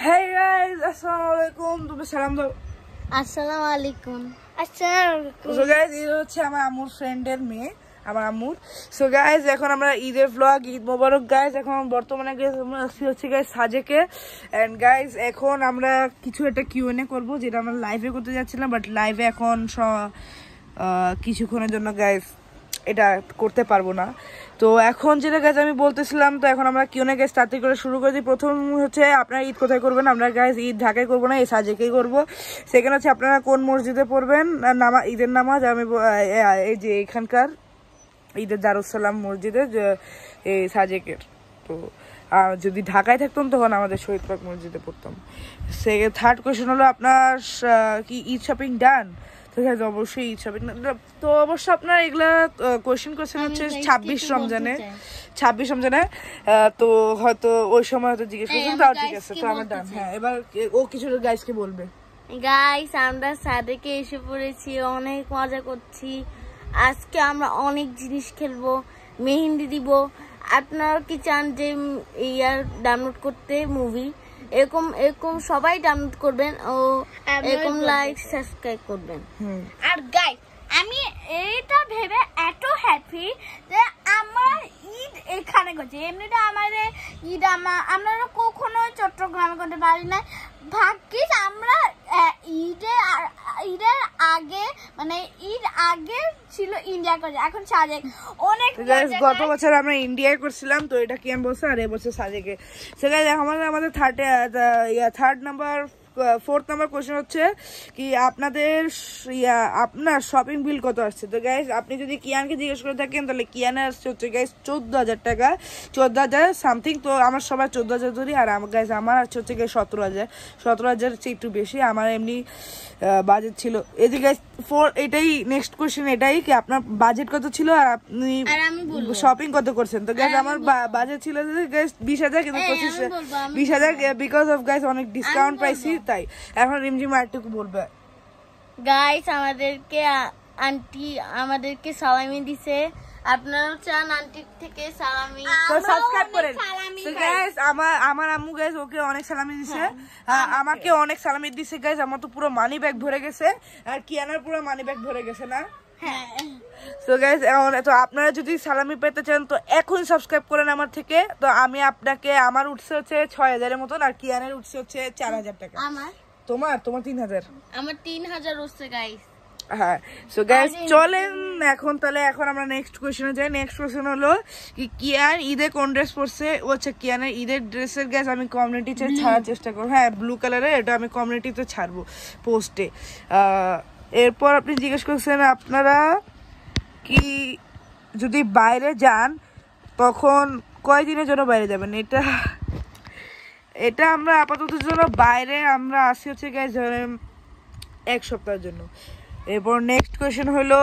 Hey guys, assalamualaikum. তুমি সালাম দাও। আসসালামু আলাইকুম। আসসালামু আলাইকুম। So guys, এই হচ্ছে আমার আম্মুর ফ্রেন্ডের মেয়ে, আমার আম্মুর। So guys, এখন আমরা ঈদের vlog, ঈদ মোবারক guys। এখন বর্তমানে guys আমরা আসছি হচ্ছে guys সাজেকে। And guys, এখন আমরা কিছু একটা Q&A করব, যেটা আমরা লাইভে করতে যাচ্ছিলাম, বাট লাইভে এখন কিছুক্ষণের জন্য guys এটা করতে পারবো না। তো এখন যেটা গাইজ আমি বলতেছিলাম, তো এখন আমরা Q&A গাইজ তাড়াতাড়ি করে শুরু করে দিই। প্রথম হচ্ছে আপনারা ঈদ কোথায় করবেন? আমরা গাইজ ঈদ ঢাকায় করবো না, এই সাজেকেই করবো। সেকেন্ড হচ্ছে আপনারা কোন মসজিদে পড়বেন ঈদের নামাজ? আমি এই যে এখানকার ঈদের দারুসালাম মসজিদে, এই সাজেকের। তো যদি ঢাকায় থাকতাম তখন আমাদের শহীদ পার্ক মসজিদে পড়তাম। থার্ড কোয়েশ্চেন হলো আপনার কি ঈদ শপিং ডান? অবশ্যই ঈদ শপিং। তো অবশ্য আপনার এগুলা কোয়েশ্চেন হচ্ছে 26 রমজানে, তো হয়তো ওই সময় হয়তো জিজ্ঞেস করছেন, তাও ঠিক আছে। তো আমার ডান। হ্যাঁ, এবার ও কিছু গাইজকে বলবে। গাইস, আমরা সাদেকে এসে পড়েছি, অনেক মজা করছি। আজকে আমরা অনেক জিনিস খেলবো, মেহেন্দি দিব। আপনারা কি চান যে ইয়ার ডাউনলোড করতে মুভি? এরকম সবাই ডাউনলোড করবেন ও এরকম লাইক সাবস্ক্রাইব করবেন। আর গাইস, আমি এটা ভেবে এত হ্যাপি যে আমার ঈদ এখানে করছি। এমনিতে আমাদের ঈদ আমরা কখনো চট্টগ্রামে করতে পারি না। ভাগ্যিস আমরা ঈদের আগে, মানে ঈদ আগে ছিল ইন্ডিয়া করছে, এখন সাজেক অনেক। গত বছর আমরা ইন্ডিয়ায় করছিলাম, তো এটা কি আমি বলছি, আর এবছর সাজেকে। আমাদের ফোর্থ নাম্বার কোয়েশ্চেন হচ্ছে কি আপনার শপিং বিল কত আসছে? তো গাইস, আপনি যদি কিয়ানকে জিজ্ঞেস করে থাকেন, তাহলে কিয়ানে আসছে হচ্ছে গাইস 14,000 টাকা, 14,000 সামথিং। তো আমার সবাই 14,000 ধরি, আর গাইস আমার হচ্ছে গাইস 17,000 হচ্ছে একটু বেশি। আমার এমনি বাজেট ছিল এই যে গাইস এটাই নেক্সট কোয়েশ্চেন, এটাই কি আপনার বাজেট কত ছিল আর আপনি শপিং কত করছেন? তো গাইস আমার বাজেট ছিল গাইস 20,000, কিন্তু 20,000 বিকজ অফ গাইস অনেক ডিসকাউন্ট পাইছি, তাই। এখন রিমঝিম আরেকটু বলবে। গাইস, আমাদেরকে সালামি দিছে। আপনারা চান আন্টির থেকে সালামি? তো সাবস্ক্রাইব করেন। তো গাইস, আমার আম্মু গাইস ওকে অনেক সালামি দিছে, আমাকে অনেক সালামি দিছে গাইস। আমার তো পুরো মানি ব্যাগ ভরে গেছে, আর কিয়ানার পুরো মানি ব্যাগ ভরে গেছে না? হ্যাঁ। তো গাইস, তো আপনারা যদি সালামি পেতে চান তো এখন সাবস্ক্রাইব করেন আমার থেকে। তো আমি আপনাকে, আমার উঠছে হচ্ছে 6,000 এর মতন, আর কিয়ানের উঠছে হচ্ছে 4,000 টাকা। তোমার 3,000? আমার 3,000 হচ্ছে গাইস। হ্যাঁ। সো গাইস, চলেন এখন আমরা নেক্সট কোয়েশ্চেনে যাই। নেক্সট কোয়েশ্চেন হলো কি কিয়ান ঈদে কোন ড্রেস পরছে? ও আচ্ছা, কিয়ানের ঈদের ড্রেসের গাইস আমি কমিউনিটিতে ছাড়ার চেষ্টা করব। হ্যাঁ, ব্লু কালারের, এটা আমি কমিউনিটিতে ছাড়বো পোস্টে। এরপর আপনি জিজ্ঞেস করছেন আপনারা কি যদি বাইরে যান তখন কয়দিনের জন্য বাইরে যাবেন? এটা আমরা আপাতত জন্য বাইরে আমরা আসি হচ্ছে গাইস 1 সপ্তাহের জন্য। এরপর নেক্সট কোয়েশ্চেন হলো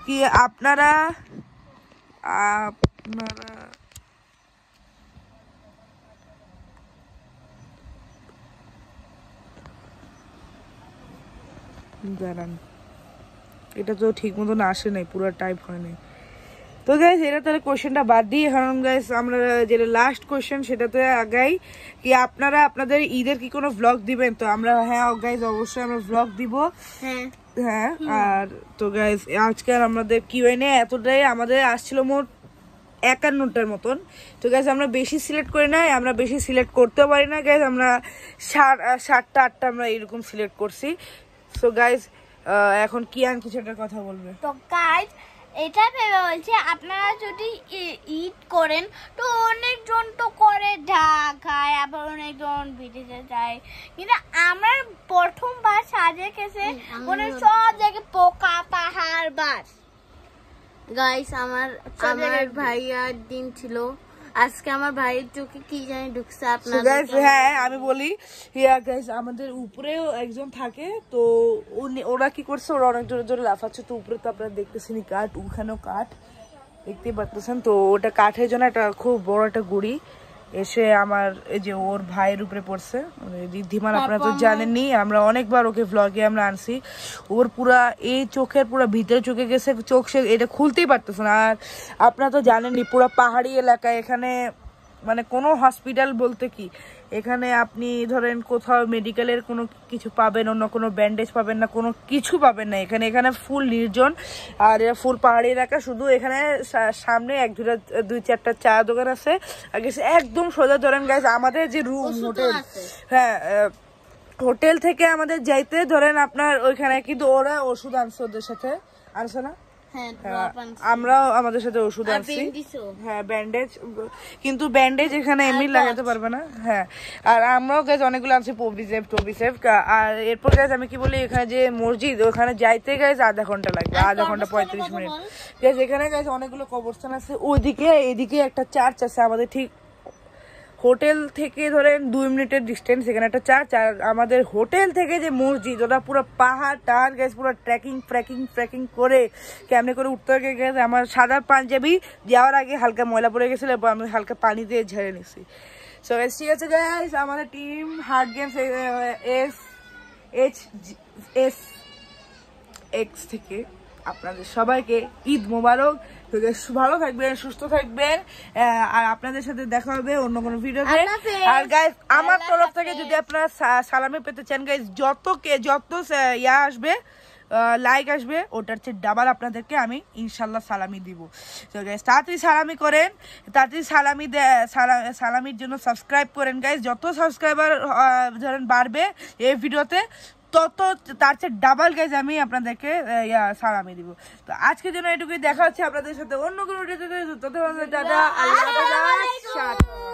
কি আপনারা দাঁড়ান, এটা তো ঠিক মতন আসে নাই, পুরো টাইপ হয় নাই। তো গাইস, এটা তাহলে কোয়েশ্চেনটা বাদ দিই। কারণ গাইস আমরা যেটা লাস্ট কোয়েশ্চেন সেটাতে আগাই কি আপনারা আপনাদের ঈদের কি কোনো ভ্লগ দিবেন? তো আমরা হ্যাঁ গাইস, অবশ্যই আমরা ভ্লগ দিব। হ্যাঁ। আর তো গাইস, আজকাল আমাদের Q&A এতটাই, আমাদের আসছিল মোট 51টার মতন। তো গাইস, আমরা বেশি সিলেক্ট করি না, আমরা বেশি সিলেক্ট করতেও পারি না গাইস। আমরা 7টা 8টা আমরা এরকম সিলেক্ট করছি। সো গাইস, এখন কিয়ান কিছু একটা কথা বলবে। তো গাইস, এটা ভেবে বলছি, আপনারা যদি ঈদ করেন তো অনেকজন তো করে ঢাকায়, আবার অনেকজন বিদেশে যায়, কিন্তু আমার প্রথমবার সাজেক এসে মনে সব জায়গায় পোকা পাহাড় বাস। গাইস, আমার ভাইয়ার দিন ছিল আজকে। আমার ভাইয়ের চোখে কি জানি ঢুকছে আপনাদের। হ্যাঁ, আমি বলি গাইস, আমাদের উপরেও একজন থাকে, তো ওরা কি করছে, ওরা অনেক জোরে জোরে লাফাচ্ছে। তো উপরে তো আপনারা দেখতেছেন কাঠ, ওখানেও কাঠ দেখতেই পাচ্ছেন। তো ওটা কাঠের জন্য একটা খুব বড় একটা গুড়ি এসে আমার এই যে ওর ভাইয়ের উপরে পড়ছে, ঋদ্ধিমান। আপনারা তো জানেননি, আমরা অনেকবার ওকে ভ্লগে আমরা আনছি। ওর পুরা এই চোখের পুরা ভিতরে চোখে গেছে, চোখ সে এটা খুলতেই পারতেছে না। আর আপনারা তো জানেননি পুরো পাহাড়ি এলাকায়, এখানে মানে কোনো হসপিটাল বলতে কি এখানে আপনি ধরেন কোথাও মেডিকেলের কোনো কিছু পাবেন, অন্য কোনো ব্যান্ডেজ পাবেন না, কোনো কিছু পাবেন না এখানে। এখানে ফুল নির্জন আর ফুল পাহাড়ি এলাকা। শুধু এখানে সামনে 2-4টা চা দোকান আছে। একদম সোজা ধরেন গাইজ আমাদের যে রুম হোটেল, হ্যাঁ হোটেল থেকে আমাদের যাইতে ধরেন আপনার ওইখানে কিন্তু ওরা ওষুধ আনছে, ওদের সাথে আনছে না, আমরাও আমাদের সাথে ওষুধ আনছি, হ্যাঁ ব্যান্ডেজ, কিন্তু ব্যান্ডেজ এখানে এমনি লাগাতে পারবে না। হ্যাঁ আর আমরাও গাইজ অনেকগুলো আনছি পবিসেফ টবিসেফ। আর এরপর গাইজ আমি কি বলি, এখানে যে মসজিদ ওখানে যাইতে গাইজ আধা ঘন্টা লাগবে, আধা ঘন্টা 35 মিনিট গাইজ। এখানে গাইজ অনেকগুলো কবরস্থান আছে, ওইদিকে এদিকে একটা চার্চ আছে আমাদের ঠিক হোটেল থেকে ধরেন 2 মিনিটের ডিস্টেন্স, এখানে একটা চার্চ। আর আমাদের হোটেল থেকে যে মসজিদ ওটা পুরো পাহাড় টাহাড় গেছে, পুরো ট্রেকিং করে কেমনে করে উঠতে গেছে। আমার সাদা পাঞ্জাবি যাওয়ার আগে হালকা ময়লা পড়ে গেছিল, আমি হালকা পানি দিয়ে ঝেড়ে নিছি। সো ঠিক আছে গাইস, আমাদের টিম হার্ড গেমস SHX থেকে আপনাদের সবাইকে ঈদ মোবারক। ভালো থাকবেন, সুস্থ থাকবেন, আর আপনাদের সাথে দেখা হবে অন্য কোনো ভিডিওতে। আর গাইস আমার তরফ থেকে যদি আপনারা সালামি পেতে চান গাইস, যত ইয়া আসবে লাইক আসবে ওটার চেয়ে ডাবল আপনাদেরকে আমি ইনশাল্লাহ সালামি দিব। তো গাইস তাড়াতাড়ি সালামি করেন, তাড়াতাড়ি সালামির জন্য সাবস্ক্রাইব করেন গাইস। যত সাবস্ক্রাইবার ধরেন বাড়বে এই ভিডিওতে তত তার চেয়ে ডাবল গাইজ আমি আপনাদেরকে সালামি দিব। তো আজকের জন্য এটুকুই, দেখা হচ্ছে আপনাদের সাথে অন্য কোনো ভিডিওতে। ততক্ষণ টাটা, আল্লাহ হাফেজ।